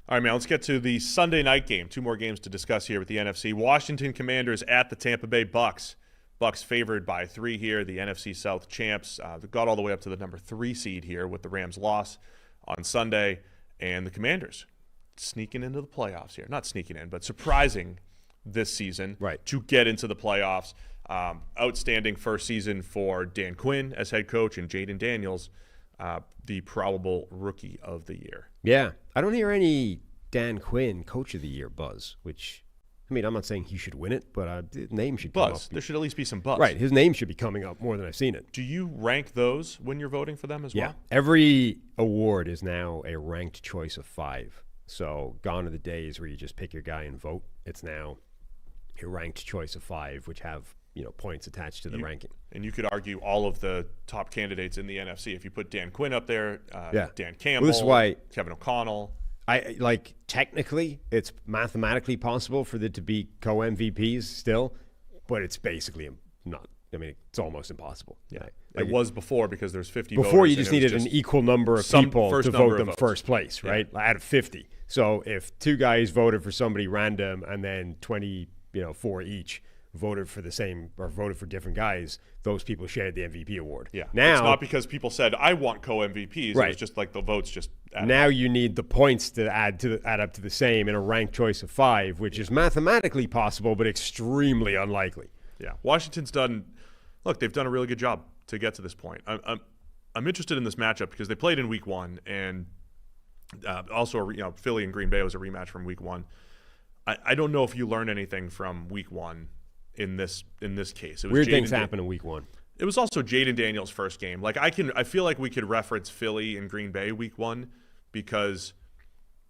All right, man, let's get to the Sunday night game. Two more games to discuss here with the NFC. Washington Commanders at the Tampa Bay Bucs. Bucs favored by 3 here, the NFC South champs. They got all the way up to the number 3 seed here with the Rams' loss on Sunday. And the Commanders sneaking into the playoffs here. Not sneaking in, but surprising this season to get into the playoffs. Outstanding first season for Dan Quinn as head coach and Jaden Daniels, the probable rookie of the year. Yeah. I don't hear any Dan Quinn coach of the year buzz, which, I mean, I'm not saying he should win it, but his name should come up. There should at least be some buzz. Right. His name should be coming up more than I've seen it. Do you rank those when you're voting for them as well? Yeah. Every award is now a ranked choice of 5. So gone are the days where you just pick your guy and vote. It's now a ranked choice of 5, which have points attached to the ranking. And you could argue all of the top candidates in the NFC. If you put Dan Quinn up there, Dan Campbell, well, this is why Kevin O'Connell. Technically, it's mathematically possible for there to be co-MVPs still, but it's basically not. I mean, it's almost impossible. Yeah, it was before because there's 50 before voters, you just needed an equal number of people to vote them first place, right? Yeah. Out of 50. So if 2 guys voted for somebody random and then 4 each voted for the same or voted for different guys, those people shared the MVP award. Yeah. Now it's not because people said I want co-MVPs. Right. It was just like the votes just added now up. You need the points to add up to the same in a ranked choice of 5, which is mathematically possible but extremely unlikely. Yeah. Washington's they've done a really good job to get to this point. I'm interested in this matchup because they played in week 1 and also Philly and Green Bay was a rematch from week 1. I don't know if you learned anything from week 1 in this case. It was Weird things happen in week 1. It was also Jaden Daniels' first game. I feel like we could reference Philly and Green Bay week 1 because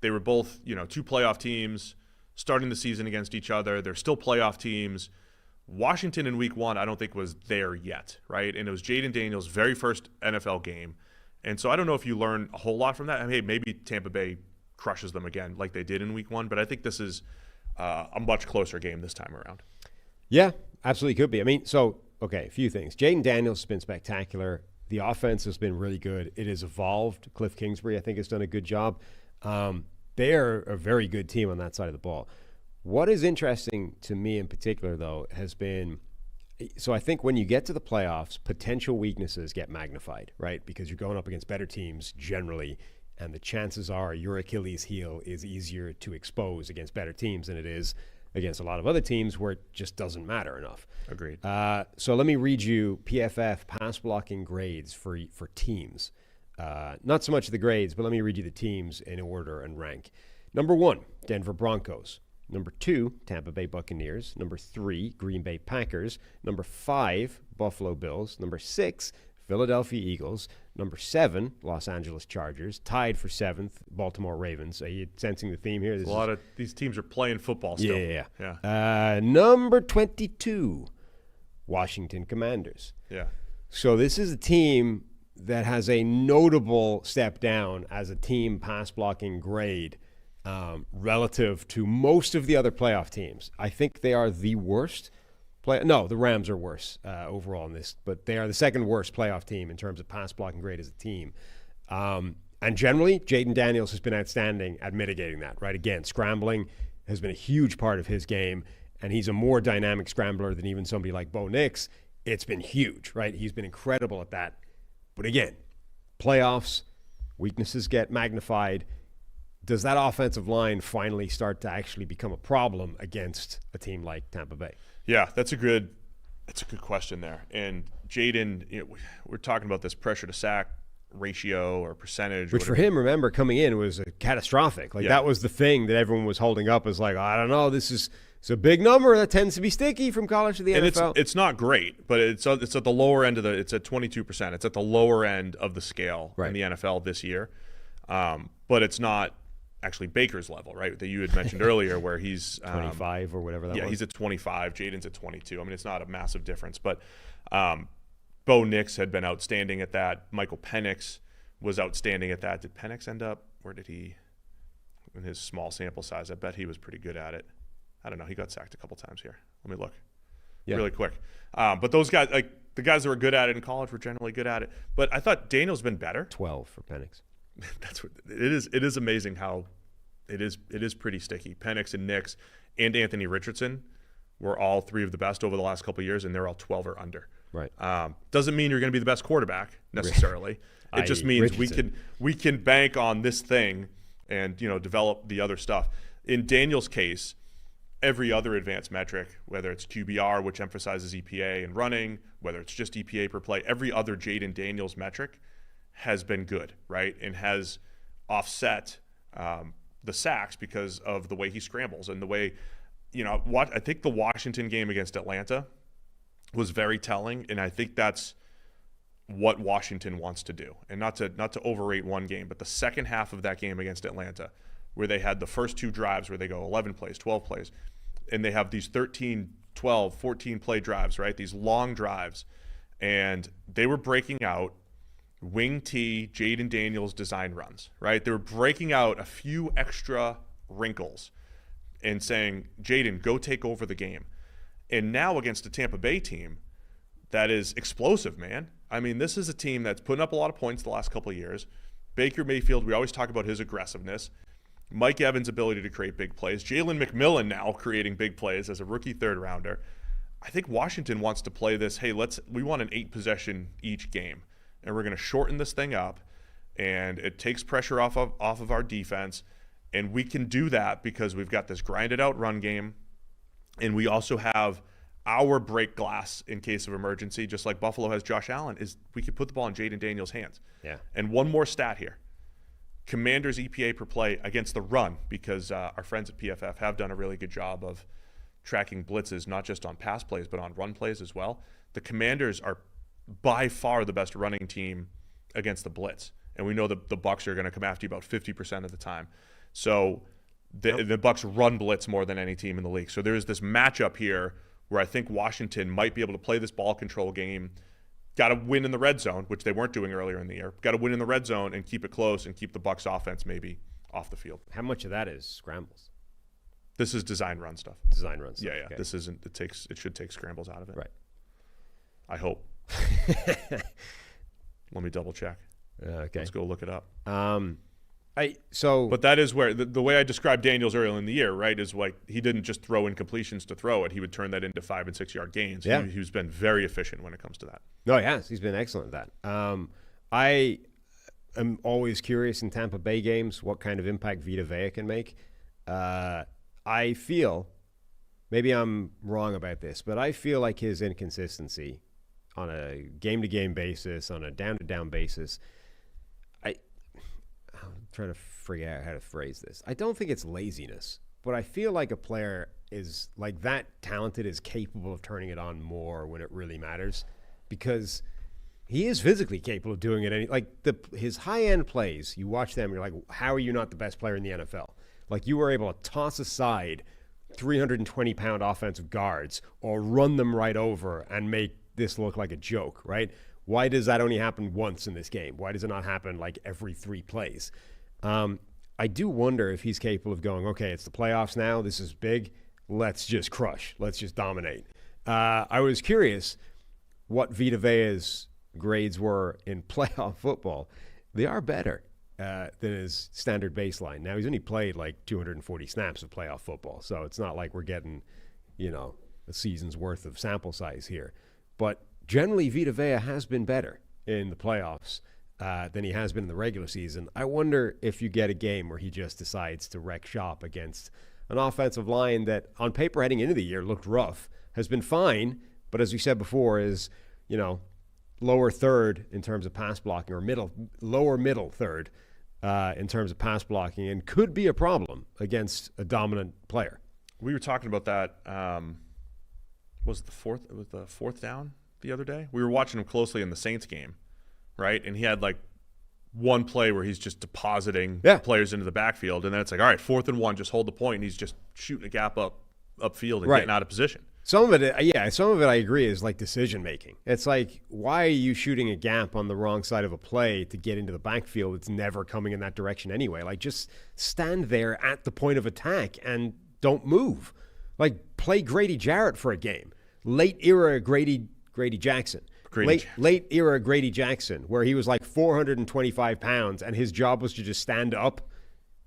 they were both, 2 playoff teams starting the season against each other. They're still playoff teams. Washington in week 1, I don't think was there yet, right? And it was Jaden Daniels' very first NFL game. And so I don't know if you learn a whole lot from that. I mean, maybe Tampa Bay crushes them again like they did in week 1, but I think this is a much closer game this time around. Yeah, absolutely could be. I mean, a few things. Jaden Daniels has been spectacular. The offense has been really good. It has evolved. Cliff Kingsbury, I think, has done a good job. They are a very good team on that side of the ball. What is interesting to me in particular, though, has been I think when you get to the playoffs, potential weaknesses get magnified, right? Because you're going up against better teams generally, and the chances are your Achilles heel is easier to expose against better teams than it is against a lot of other teams where it just doesn't matter enough. Agreed. So let me read you PFF pass blocking grades for teams. Not so much the grades, but let me read you the teams in order and rank. Number 1, Denver Broncos. Number 2, Tampa Bay Buccaneers. Number 3, Green Bay Packers. Number 5, Buffalo Bills. Number 6, Philadelphia Eagles. Number 7, Los Angeles Chargers. Tied for 7th, Baltimore Ravens. Are you sensing the theme here? A lot of these teams are playing football still. Yeah. Number 22, Washington Commanders. Yeah. So this is a team that has a notable step down as a team pass blocking grade relative to most of the other playoff teams. I think they are the worst. No, the Rams are worse overall in this, but they are the second worst playoff team in terms of pass blocking grade as a team. And generally, Jaden Daniels has been outstanding at mitigating that, right? Again, scrambling has been a huge part of his game, and he's a more dynamic scrambler than even somebody like Bo Nix. It's been huge, right? He's been incredible at that. But again, playoffs, weaknesses get magnified. Does that offensive line finally start to actually become a problem against a team like Tampa Bay? Yeah, that's a good question there. And Jaden, we're talking about this pressure to sack ratio or percentage. Which for him, remember, coming in was catastrophic. That was the thing that everyone was holding up as I don't know, it's a big number that tends to be sticky from college to the NFL. And it's not great, but it's at the lower end it's at 22%. It's at the lower end of the scale in the NFL this year. But it's not actually Baker's level, right, that you had mentioned earlier, where he's 25 or whatever that was. Yeah, he's at 25. Jaden's at 22. I mean, it's not a massive difference, but Bo Nix had been outstanding at that. Michael Penix was outstanding at that. Did Penix end up? Where did he? In his small sample size, I bet he was pretty good at it. I don't know. He got sacked a couple times here. Let me look really quick. But those guys, the guys that were good at it in college, were generally good at it. But I thought Daniel's been better. 12 for Penix. That's what it is. It is amazing how it is pretty sticky. Penix and Nix and Anthony Richardson were all three of the best over the last couple of years, and they're all 12 or under. Right. Doesn't mean you're going to be the best quarterback necessarily. It just means we can bank on this thing and develop the other stuff. In Daniel's case, every other advanced metric, whether it's QBR, which emphasizes EPA and running, whether it's just EPA per play, every other Jaden Daniels metric has been good, right? And has offset the sacks because of the way he scrambles and the way, I think the Washington game against Atlanta was very telling, and I think that's what Washington wants to do. And not to overrate one game, but the second half of that game against Atlanta, where they had the first two drives where they go 11 plays, 12 plays, and they have these 13, 12, 14 play drives, right? These long drives. And they were breaking out wing T, Jaden Daniels design runs, right? They were breaking out a few extra wrinkles and saying, Jayden, go take over the game. And now against a Tampa Bay team that is explosive, man. I mean, this is a team that's putting up a lot of points the last couple of years. Baker Mayfield, we always talk about his aggressiveness. Mike Evans' ability to create big plays. Jalen McMillan now creating big plays as a rookie third rounder. I think Washington wants to play this, hey, we want an 8-possession each game. And we're going to shorten this thing up, and it takes pressure off of our defense. And we can do that because we've got this grinded out run game, and we also have our break glass in case of emergency, just like Buffalo has Josh Allen, is we could put the ball in Jaden Daniels' hands. Yeah. And one more stat here. Commanders EPA per play against the run, because our friends at PFF have done a really good job of tracking blitzes, not just on pass plays, but on run plays as well. The Commanders are by far the best running team against the blitz. And we know that the Bucs are going to come after you about 50% of the time. So the Bucs run blitz more than any team in the league. So there's this matchup here where I think Washington might be able to play this ball control game. Got to win in the red zone, which they weren't doing earlier in the year. Got to win in the red zone and keep it close and keep the Bucs offense maybe off the field. How much of that is scrambles? This is design run stuff. Design run stuff. Yeah. Okay. This isn't. It should take scrambles out of it. Right. I hope. Let me double check. Okay. Let's go look it up. But that is where the way I described Daniels earlier in the year, right, is like he didn't just throw incompletions to throw it. He would turn that into 5- and 6-yard gains. Yeah. He's been very efficient when it comes to that. No, he has. He's been excellent at that. I am always curious in Tampa Bay games what kind of impact Vita can make. I feel, maybe I'm wrong about this, but I feel like his inconsistency on a game-to-game basis, on a down-to-down basis, I'm trying to figure out how to phrase this. I don't think it's laziness, but I feel like a player is like that talented, is capable of turning it on more when it really matters, because he is physically capable of doing it. His high-end plays, you watch them, you're like, how are you not the best player in the NFL? Like, you were able to toss aside 320-pound offensive guards or run them right over and make this look like a joke, right? Why does that only happen once in this game? Why does it not happen like every 3 plays? I do wonder if he's capable of going, okay, it's the playoffs now. This is big. Let's just crush. Let's just dominate. I was curious what Vita Vea's grades were in playoff football. They are better than his standard baseline. Now, he's only played like 240 snaps of playoff football, so it's not like we're getting, a season's worth of sample size here. But generally, Vita Vea has been better in the playoffs than he has been in the regular season. I wonder if you get a game where he just decides to wreck shop against an offensive line that, on paper heading into the year, looked rough, has been fine, but as we said before, is, lower third in terms of pass blocking, or lower middle third in terms of pass blocking, and could be a problem against a dominant player. We were talking about that. Was it the fourth down the other day? We were watching him closely in the Saints game, right? And he had like one play where he's just depositing players into the backfield, and then it's like, all right, 4th and 1, just hold the point, and he's just shooting a gap upfield and getting out of position. Some of it I agree is like decision making. It's like, why are you shooting a gap on the wrong side of a play to get into the backfield? It's never coming in that direction anyway. Like, just stand there at the point of attack and don't move. Like, play Grady Jarrett for a game. Late era Grady Jackson. Late era Grady Jackson, where he was like 425 pounds and his job was to just stand up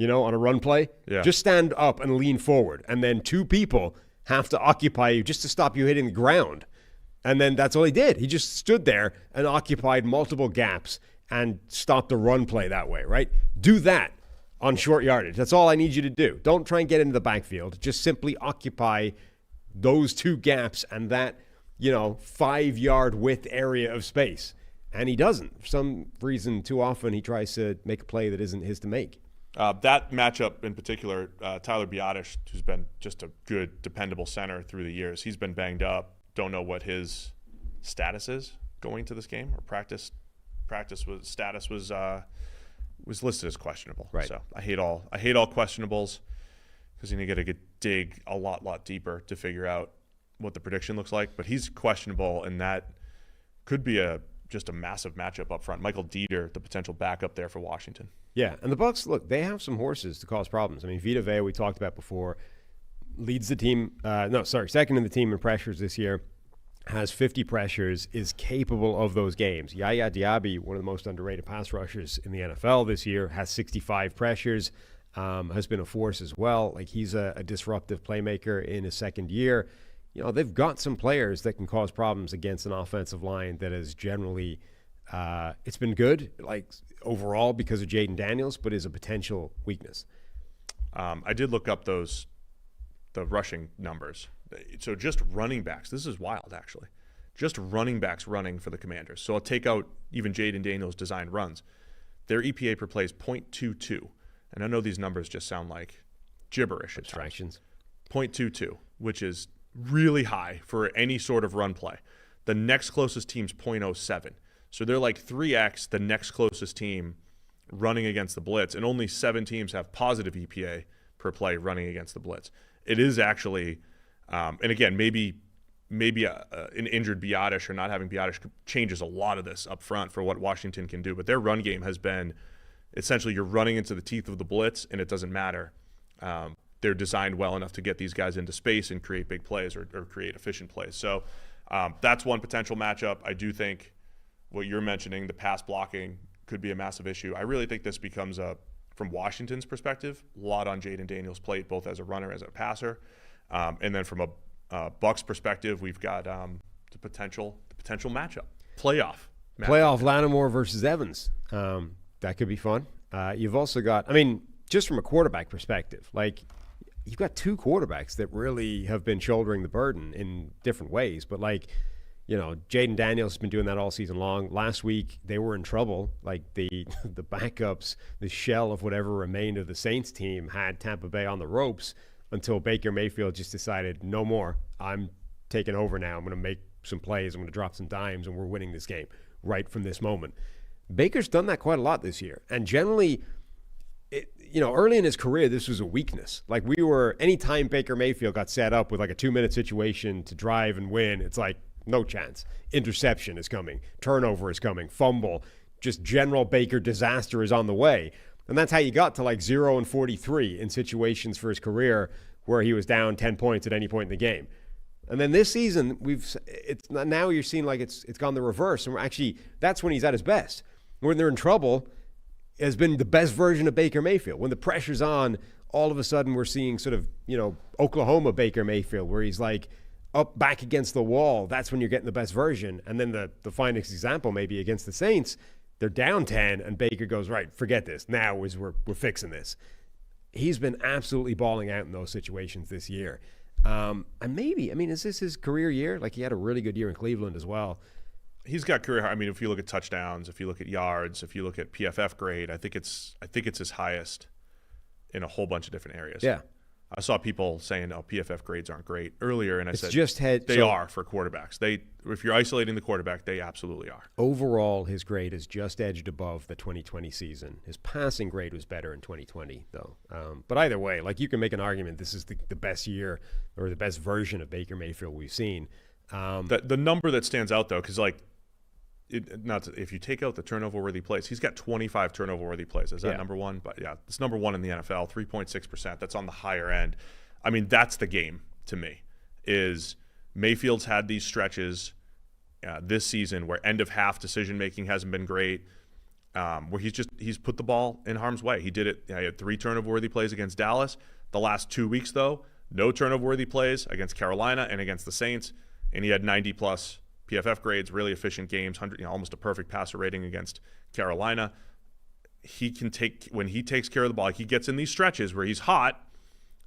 on a run play. Yeah. Just stand up and lean forward. And then 2 people have to occupy you just to stop you hitting the ground. And then that's all he did. He just stood there and occupied multiple gaps and stopped the run play that way, right? Do that on short yardage. That's all I need you to do. Don't try and get into the backfield. Just simply occupy those 2 gaps and that, 5-yard width area of space. And he doesn't. For some reason, too often, he tries to make a play that isn't his to make. That matchup in particular, Tyler Biadasz, who's been just a good, dependable center through the years, he's been banged up. Don't know what his status is going to this game, or status was listed as questionable. Right. So I hate all questionables, because you got to dig a lot deeper to figure out what the prediction looks like. But he's questionable, and that could be just a massive matchup up front. Michael Dieter, the potential backup there for Washington. Yeah, and the Bucs, look, they have some horses to cause problems. I mean, Vita we talked about before, leads the team. Second in the team in pressures this year. Has 50 pressures, is capable of those games. Yaya Diaby, one of the most underrated pass rushers in the NFL this year, has 65 pressures, has been a force as well. Like, he's a disruptive playmaker in his second year. They've got some players that can cause problems against an offensive line that is generally, it's been good, like overall because of Jaden Daniels, but is a potential weakness. I did look up the rushing numbers. So just running backs, this is wild actually, just running backs running for the Commanders. So I'll take out even Jaden Daniels' designed runs. Their EPA per play is 0.22. And I know these numbers just sound like gibberish. Abstractions. 0.22, which is really high for any sort of run play. The next closest team's 0.07. So they're like 3x the next closest team running against the blitz, and only 7 teams have positive EPA per play running against the blitz. It is actually... and again, maybe an injured Biadasz or not having Biadasz changes a lot of this up front for what Washington can do. But their run game has been essentially you're running into the teeth of the blitz, and it doesn't matter. They're designed well enough to get these guys into space and create big plays or create efficient plays. So that's one potential matchup. I do think what you're mentioning, the pass blocking, could be a massive issue. I really think this becomes from Washington's perspective, a lot on Jaden Daniels' plate, both as a runner, as a passer. And then from a Bucs perspective, we've got the potential playoff matchup. Playoff Lattimore versus Evans. That could be fun. You've also got, just from a quarterback perspective, like you've got 2 quarterbacks that really have been shouldering the burden in different ways. But Jaden Daniels has been doing that all season long. Last week they were in trouble. Like the backups, the shell of whatever remained of the Saints team had Tampa Bay on the ropes, until Baker Mayfield just decided, no more. I'm taking over now. I'm going to make some plays. I'm going to drop some dimes, and we're winning this game right from this moment. Baker's done that quite a lot this year. And generally, early in his career, this was a weakness. Like anytime Baker Mayfield got set up with like a 2-minute situation to drive and win, it's like, no chance. Interception is coming. Turnover is coming. Fumble. Just general Baker disaster is on the way. And that's how you got to like 0-43 in situations for his career where he was down 10 points at any point in the game. And then this season, now you're seeing like it's gone the reverse. And that's when he's at his best. When they're in trouble, has been the best version of Baker Mayfield. When the pressure's on, all of a sudden we're seeing sort of, Oklahoma Baker Mayfield, where he's like up back against the wall. That's when you're getting the best version. And then the finest example maybe against the Saints, they're down 10, and Baker goes, right, forget this. Now we're fixing this. He's been absolutely balling out in those situations this year. And maybe, is this his career year? Like, he had a really good year in Cleveland as well. He's got career. If you look at touchdowns, if you look at yards, if you look at PFF grade, I think it's his highest in a whole bunch of different areas. Yeah. I saw people saying, PFF grades aren't great earlier, and I said they are for quarterbacks. If you're isolating the quarterback, they absolutely are. Overall, his grade is just edged above the 2020 season. His passing grade was better in 2020, though. But either way, like, you can make an argument this is the best year or the best version of Baker Mayfield we've seen. The number that stands out, though, because if you take out the turnover-worthy plays, he's got 25 turnover-worthy plays. Is that number one? But yeah, it's number one in the NFL, 3.6%. That's on the higher end. That's the game to me. Is Mayfield's had these stretches this season where end-of-half decision-making hasn't been great. where he's put the ball in harm's way. He did it. He had 3 turnover-worthy plays against Dallas. The last 2 weeks, though, no turnover-worthy plays against Carolina and against the Saints, and he had 90-plus PFF grades, really efficient games, almost a perfect passer rating against Carolina. When he takes care of the ball, he gets in these stretches where he's hot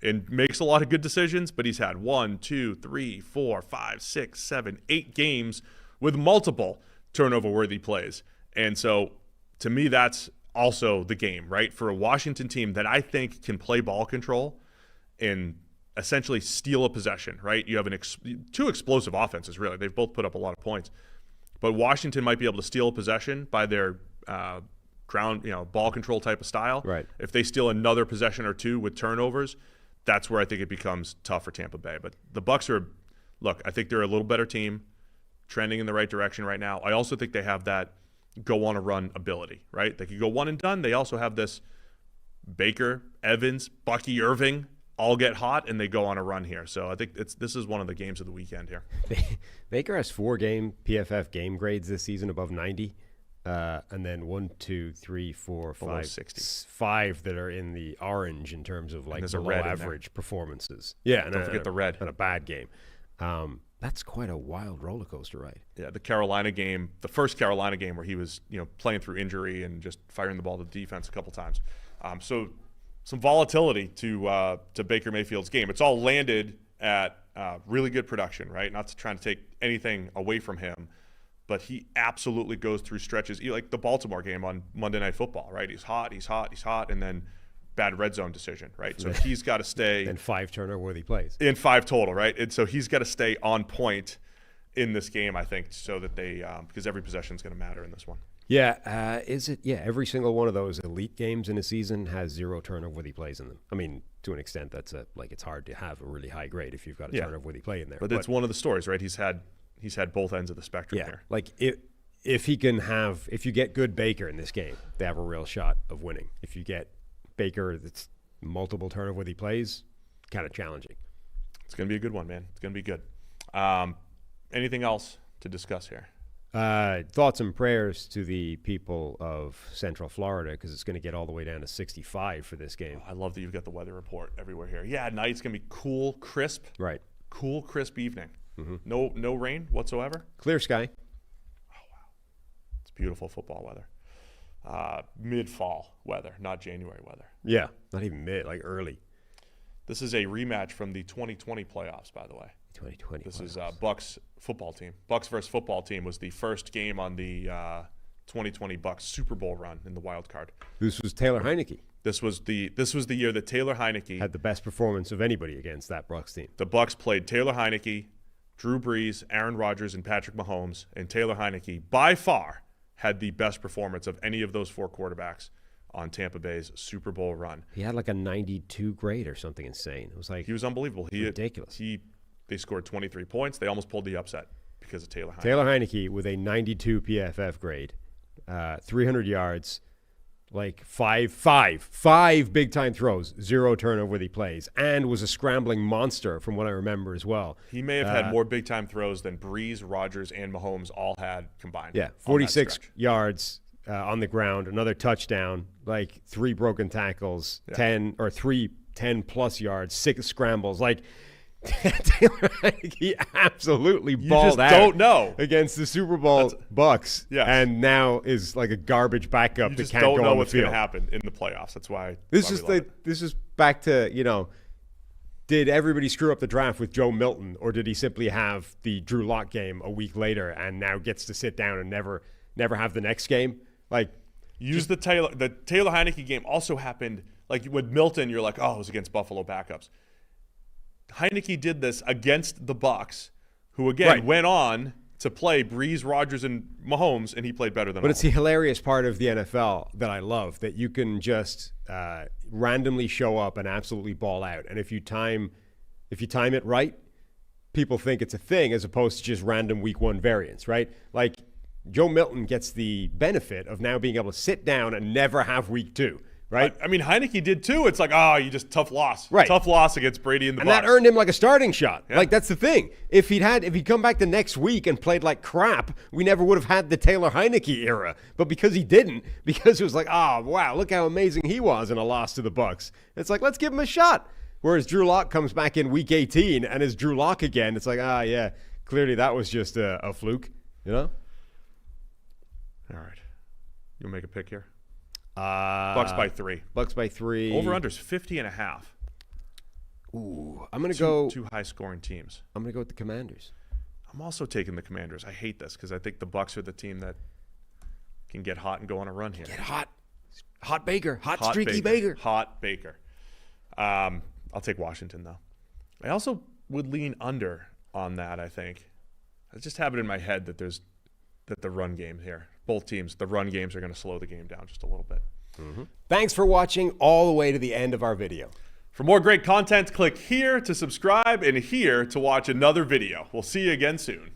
and makes a lot of good decisions, but he's had 1, 2, 3, 4, 5, 6, 7, 8 games with multiple turnover-worthy plays. And so, to me, that's also the game, right? For a Washington team that I think can play ball control and essentially steal a possession, right? You have two explosive offenses, really. They've both put up a lot of points. But Washington might be able to steal a possession by their ball control type of style. Right. If they steal another possession or 2 with turnovers, that's where I think it becomes tough for Tampa Bay. But the Bucs I think they're a little better team, trending in the right direction right now. I also think they have that go on a run ability, right? They could go one and done. They also have this Baker, Evans, Bucky Irving all get hot and they go on a run here. So I think this is one of the games of the weekend here. Baker has 4 PFF game grades this season above 90. And then 1, 2, 3, 4, 5, 60. 5 that are in the orange in terms of like below average performances. Yeah, don't forget the red. And a bad game. That's quite a wild roller coaster ride. Yeah, the Carolina game, the first Carolina game where he was playing through injury and just firing the ball to the defense a couple times. So some volatility to Baker Mayfield's game. It's all landed at really good production, right? Not to try to take anything away from him. But he absolutely goes through stretches, like the Baltimore game on Monday Night Football, right? He's hot, and then bad red zone decision, right? So he's got to stay. And 5 turnover-worthy plays. In 5 total, right? And so he's got to stay on point in this game, I think, so that because every possession is going to matter in this one. Yeah, every single one of those elite games in a season has 0 turnover-worthy plays in them. I mean, to an extent, that's it's hard to have a really high grade if you've got a turnover-worthy play in there. But it's one of the stories, right? He's had both ends of the spectrum here. Like if you get good Baker in this game, they have a real shot of winning. If you get Baker that's multiple turnover-worthy plays, kind of challenging. It's going to be a good one, man. It's going to be good. Anything else to discuss here? Thoughts and prayers to the people of Central Florida because it's going to get all the way down to 65 for this game. I love that you've got the weather report everywhere here. Yeah, night's going to be cool, crisp. Right. Cool, crisp evening. Mm-hmm. No rain whatsoever. Clear sky. Oh, wow. It's beautiful football weather. Mid-fall weather, not January weather. Yeah, not even mid, like early. This is a rematch from the 2020 playoffs, by the way. 2020 This playoffs. is Bucs football team. Bucs versus football team was the first game on the 2020 Bucs Super Bowl run in the wild card. This was Taylor Heineke. This was the year that Taylor Heineke had the best performance of anybody against that Bucs team. The Bucs played Taylor Heineke, Drew Brees, Aaron Rodgers, and Patrick Mahomes, and Taylor Heineke by far had the best performance of any of those 4 quarterbacks on Tampa Bay's Super Bowl run. He had like a 92 grade or something insane. It was like he was unbelievable. Ridiculous. They scored 23 points. They almost pulled the upset because of Taylor Heineke. Taylor Heineke with a 92 PFF grade, 300 yards, like five big-time throws, 0 turnover-worthy plays, and was a scrambling monster from what I remember as well. He may have had more big-time throws than Brees, Rodgers, and Mahomes all had combined. Yeah, 46 yards on the ground, another touchdown, like 3 broken tackles, 3 10-plus yards, 6 scrambles. Like, Taylor Heineke absolutely balled out. Don't know against the Super Bowl Bucs, and now is like a garbage backup that can't go on the field. You just don't know what's going to happen in the playoffs. That's why. This is back to did everybody screw up the draft with Joe Milton, or did he simply have the Drew Lock game a week later and now gets to sit down and never have the next game? Like, the Taylor Heineke game also happened like with Milton. You're like, oh, it was against Buffalo backups. Heineke did this against the Bucs, who again went on to play Brees, Rodgers, and Mahomes, and he played better than all. But it's the hilarious part of the NFL that I love, that you can just randomly show up and absolutely ball out. And if you time it right, people think it's a thing as opposed to just random week 1 variance, right? Like Joe Milton gets the benefit of now being able to sit down and never have week 2. right? I mean, Heineke did too. It's like, you just tough loss. Right. Tough loss against Brady and the And Bucs. that earned him like a starting shot. Yeah. Like, that's the thing. If he'd come back the next week and played like crap, we never would have had the Taylor Heineke era. But because he didn't, because it was like, wow, look how amazing he was in a loss to the Bucs. It's like, let's give him a shot. Whereas Drew Lock comes back in week 18 and is Drew Lock again. It's like, yeah, clearly that was just a fluke, you know? All right. You'll make a pick here? Bucs by 3. Bucs by 3. Over-under's 50.5. Ooh, I'm going to go. Two high-scoring teams. I'm going to go with the Commanders. I'm also taking the Commanders. I hate this because I think the Bucs are the team that can get hot and go on a run here. Get hot. Hot Baker. Hot streaky Baker. Hot Baker. I'll take Washington, though. I also would lean under on that, I think. I just have it in my head that the run game here, both teams, the run games are going to slow the game down just a little bit. Mm-hmm. Thanks for watching all the way to the end of our video. For more great content, click here to subscribe and here to watch another video. We'll see you again soon.